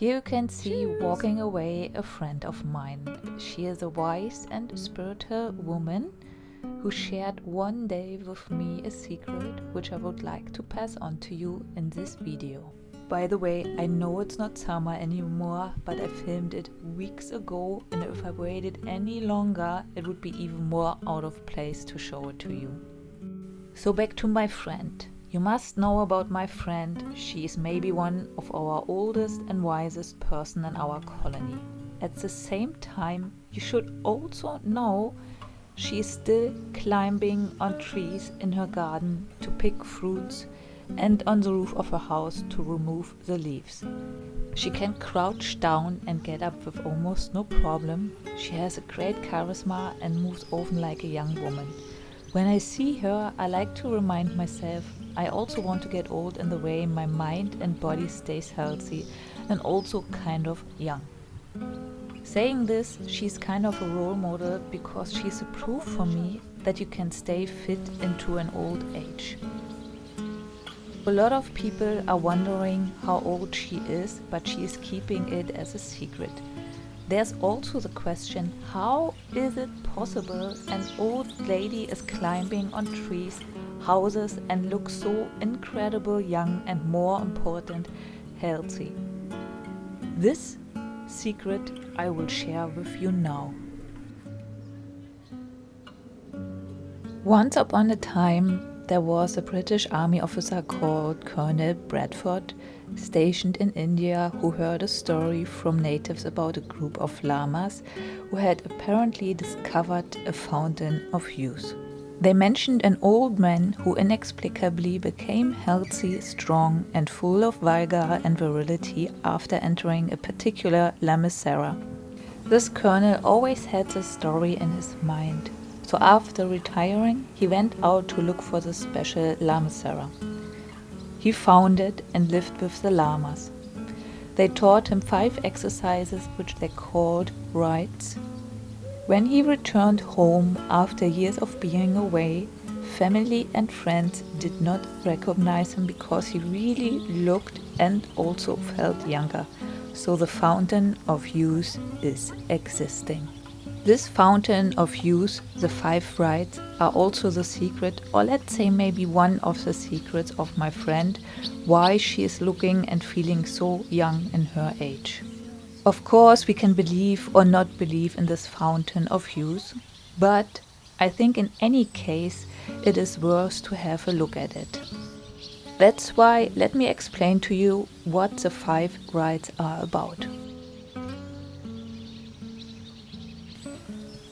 Here you can see walking away a friend of mine. She is a wise and spiritual woman who shared one day with me a secret which I would like to pass on to you in this video. By the way, I know it's not summer anymore, but I filmed it weeks ago, and if I waited any longer, it would be even more out of place to show it to you. So back to my friend. You must know about my friend. She is maybe one of our oldest and wisest person in our colony. At the same time, you should also know she is still climbing on trees in her garden to pick fruits and on the roof of her house to remove the leaves. She can crouch down and get up with almost no problem. She has a great charisma and moves often like a young woman. When I see her, I like to remind myself I also want to get old in the way my mind and body stays healthy and also kind of young. Saying this, she's kind of a role model because she's a proof for me that you can stay fit into an old age. A lot of people are wondering how old she is, but she is keeping it as a secret. There's also the question, how is it possible an old lady is climbing on trees, houses and looks so incredible young and more important, healthy? This secret I will share with you now. Once upon a time, there was a British army officer called Colonel Bradford, stationed in India, who heard a story from natives about a group of lamas who had apparently discovered a fountain of youth. They mentioned an old man who inexplicably became healthy, strong, and full of vigor and virility after entering a particular lamasery. This colonel always had this story in his mind. So after retiring, he went out to look for the special lamasery. He found it and lived with the lamas. They taught him 5 exercises which they called rites. When he returned home after years of being away, family and friends did not recognize him because he really looked and also felt younger. So the fountain of youth is existing. This fountain of youth, the 5 rites, are also the secret, or let's say maybe one of the secrets of my friend, why she is looking and feeling so young in her age. Of course, we can believe or not believe in this fountain of youth, but I think in any case it is worth to have a look at it. That's why let me explain to you what the 5 rites are about.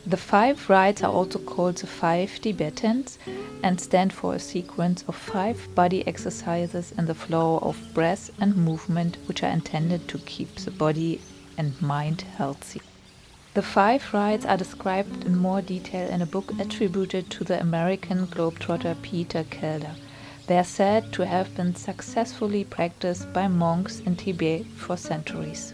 The 5 rites are also called the 5 Tibetans and stand for a sequence of 5 body exercises in the flow of breath and movement which are intended to keep the body and mind healthy. The 5 rites are described in more detail in a book attributed to the American globetrotter Peter Calder. They are said to have been successfully practiced by monks in Tibet for centuries.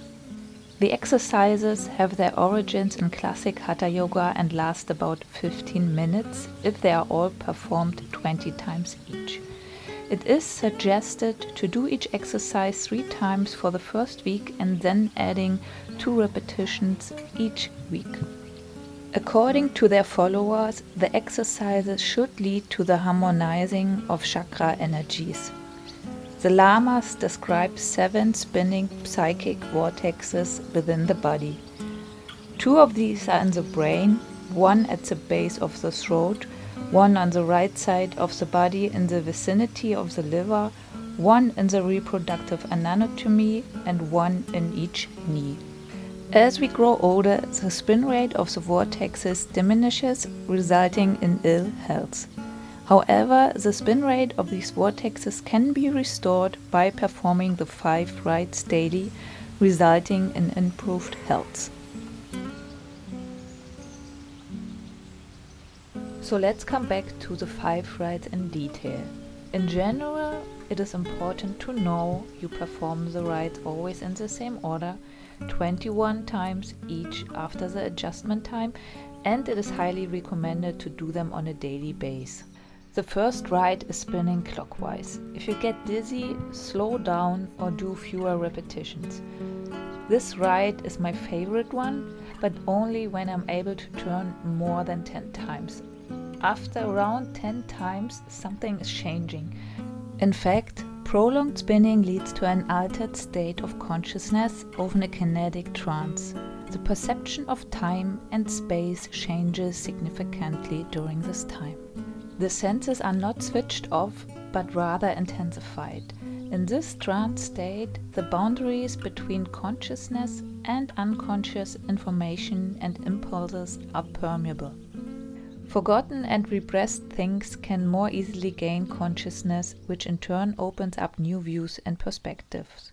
The exercises have their origins in classic Hatha Yoga and last about 15 minutes if they are all performed 20 times each. It is suggested to do each exercise 3 times for the first week and then adding 2 repetitions each week. According to their followers, the exercises should lead to the harmonizing of chakra energies. The lamas describe 7 spinning psychic vortexes within the body. 2 of these are in the brain, 1 at the base of the throat, 1 on the right side of the body in the vicinity of the liver, 1 in the reproductive anatomy, and 1 in each knee. As we grow older, the spin rate of the vortexes diminishes, resulting in ill health. However, the spin rate of these vortexes can be restored by performing the 5 rites daily, resulting in improved health. So let's come back to the 5 rites in detail. In general, it is important to know you perform the rites always in the same order, 21 times each after the adjustment time, and it is highly recommended to do them on a daily basis. The first rite is spinning clockwise. If you get dizzy, slow down or do fewer repetitions. This rite is my favorite one, but only when I'm able to turn more than 10 times. After around 10 times, something is changing. In fact, prolonged spinning leads to an altered state of consciousness, often a kinetic trance. The perception of time and space changes significantly during this time. The senses are not switched off, but rather intensified. In this trance state, the boundaries between consciousness and unconscious information and impulses are permeable. Forgotten and repressed things can more easily gain consciousness, which in turn opens up new views and perspectives.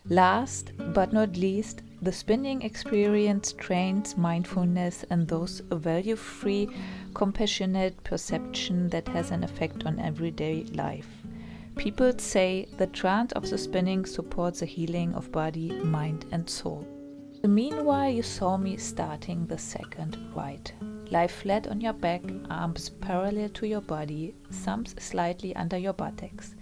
Last but not least, the spinning experience trains mindfulness and thus a value-free, compassionate perception that has an effect on everyday life. People say the trance of the spinning supports the healing of body, mind and soul. Meanwhile, you saw me starting the second rite. Lie flat on your back, arms parallel to your body, thumbs slightly under your buttocks.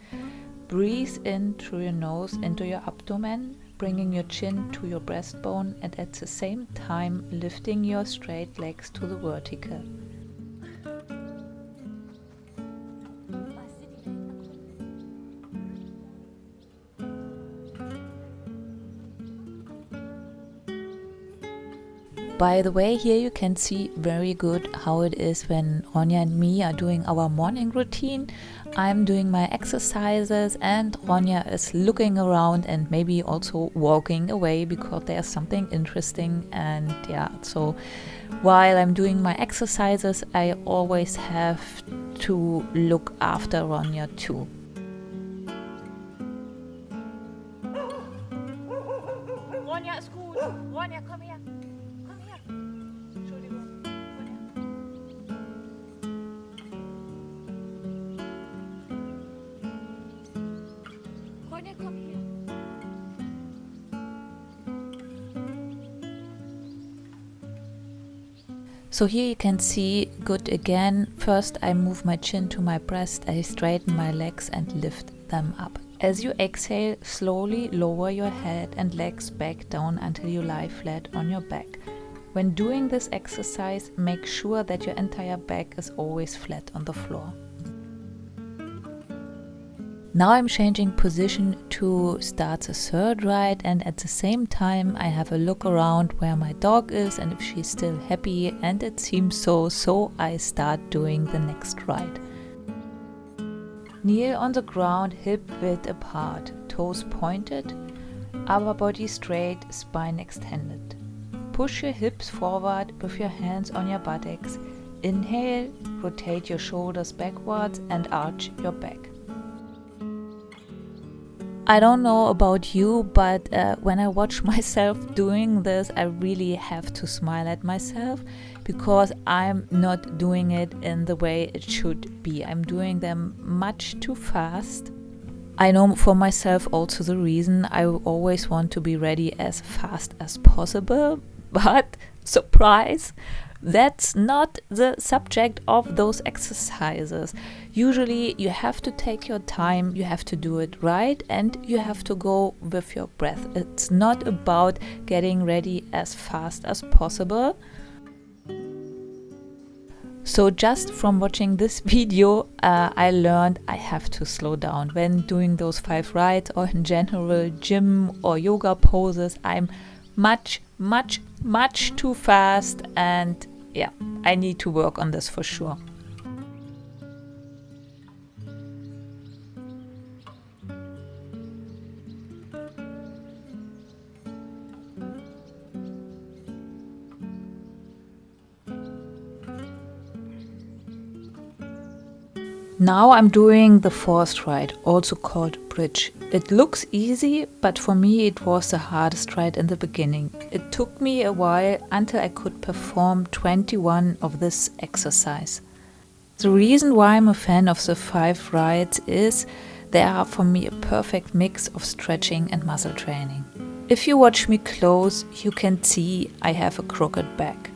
Breathe in through your nose into your abdomen, bringing your chin to your breastbone and at the same time lifting your straight legs to the vertical. By the way, here you can see very good how it is when Ronja and me are doing our morning routine. I'm doing my exercises and Ronja is looking around and maybe also walking away because there's something interesting. And yeah, so while I'm doing my exercises, I always have to look after Ronja too. Ronja ist gut. Ronja, komm her. Komm her. Entschuldigung. Ronja, komm her. So here you can see good again. First I move my chin to my breast, I straighten my legs and lift them up. As you exhale, slowly lower your head and legs back down until you lie flat on your back. When doing this exercise, make sure that your entire back is always flat on the floor. Now I'm changing position to start the third rite, and at the same time I have a look around where my dog is and if she's still happy, and it seems so I start doing the next rite. Kneel on the ground, hip width apart, toes pointed, upper body straight, spine extended. Push your hips forward with your hands on your buttocks. Inhale, rotate your shoulders backwards and arch your back. I don't know about you, but when I watch myself doing this, I really have to smile at myself because I'm not doing it in the way it should be. I'm doing them much too fast. I know for myself also the reason. I always want to be ready as fast as possible, but surprise! That's not the subject of those exercises. Usually you have to take your time, you have to do it right, and you have to go with your breath. It's not about getting ready as fast as possible. So just from watching this video, I learned I have to slow down. When doing those 5 rites or in general gym or yoga poses, I'm much too fast, and yeah, I need to work on this for sure. Now I'm doing the 4th rite, also called bridge. It looks easy, but for me it was the hardest rite in the beginning. It took me a while until I could perform 21 of this exercise. The reason why I'm a fan of the 5 rites is they are for me a perfect mix of stretching and muscle training. If you watch me close, you can see I have a crooked back.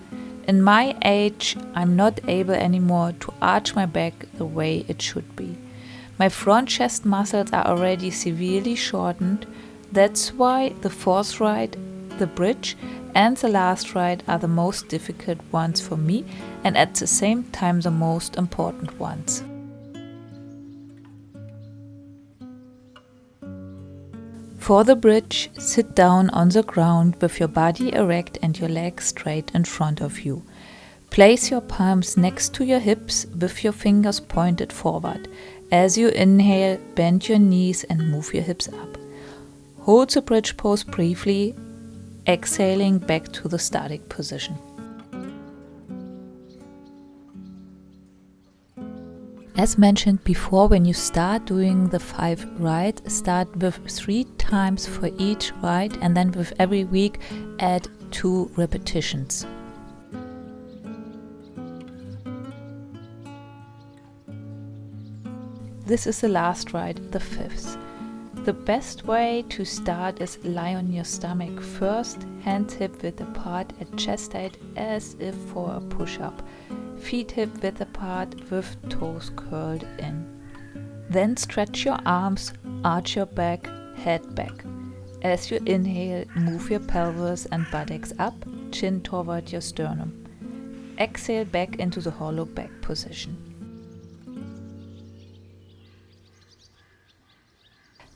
In my age, I'm not able anymore to arch my back the way it should be. My front chest muscles are already severely shortened. That's why the 4th rite the bridge, and the last rite are the most difficult ones for me, and at the same time the most important ones. For the bridge, sit down on the ground with your body erect and your legs straight in front of you. Place your palms next to your hips with your fingers pointed forward. As you inhale, bend your knees and move your hips up. Hold the bridge pose briefly, exhaling back to the static position. As mentioned before, when you start doing the 5 rites, start with 3 times for each rite, and then with every week add 2 repetitions. This is the last rite, the 5th. The best way to start is lie on your stomach first, hands hip width apart at chest height as if for a push-up. Feet hip width apart with toes curled in. Then stretch your arms, arch your back, head back. As you inhale, move your pelvis and buttocks up, chin toward your sternum. Exhale back into the hollow back position.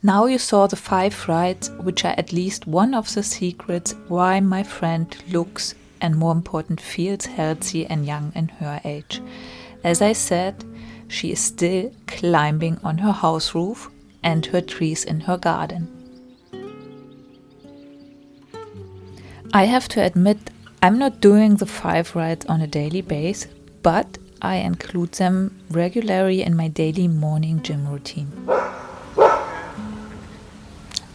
Now you saw the 5 rites, which are at least one of the secrets why my friend looks and more important feels healthy and young in her age. As I said, she is still climbing on her house roof and her trees in her garden. I have to admit, I'm not doing the 5 rites on a daily basis, but I include them regularly in my daily morning gym routine.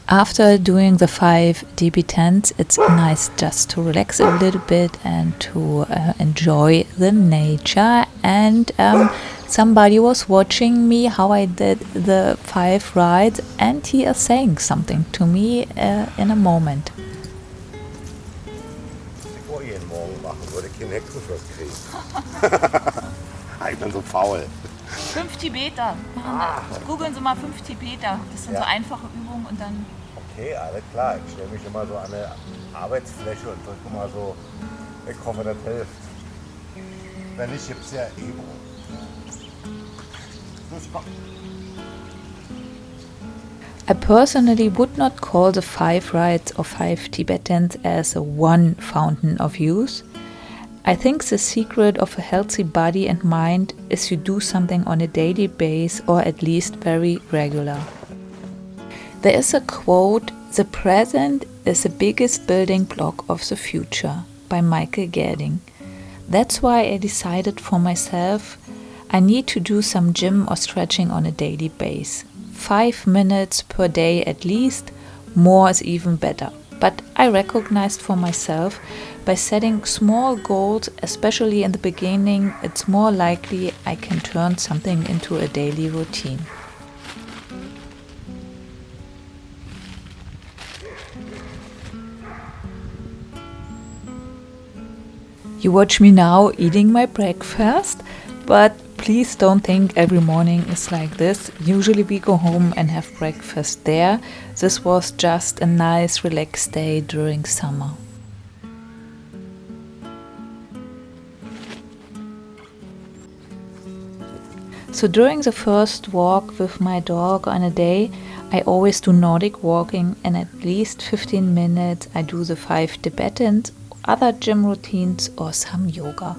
After doing the 5 Tibetans, it's nice just to relax a little bit and to enjoy the nature. And somebody was watching me how I did the 5 rides, and he is saying something to me in a moment. Ich wollte jeden Morgen machen, würde keinen Hexenschuss kriegen. Ich bin so faul. 5 Tibeter. Googeln Sie mal 5 Tibeter. Das sind so einfache Übungen und dann... Okay, alles klar. Ich stelle mich immer so an eine Arbeitsfläche und drücke mal so. Ich hoffe, das hilft. Wenn nicht, gibt es ja Ebro. I personally would not call the 5 rites of 5 Tibetans as a one fountain of youth. I think the secret of a healthy body and mind is you do something on a daily basis or at least very regular. There is a quote, "The present is the biggest building block of the future," by Michael Gerding. That's why I decided for myself I need to do some gym or stretching on a daily basis. 5 minutes per day at least, more is even better. But I recognized for myself by setting small goals, especially in the beginning, it's more likely I can turn something into a daily routine. You watch me now eating my breakfast, but please don't think every morning is like this. Usually we go home and have breakfast there. This was just a nice relaxed day during summer. So during the first walk with my dog on a day, I always do Nordic walking, and at least 15 minutes I do the 5 Tibetans, other gym routines or some yoga.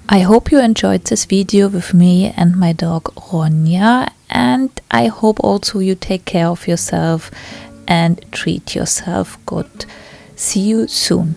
I hope you enjoyed this video with me and my dog Ronja, and I hope also you take care of yourself and treat yourself good. See you soon.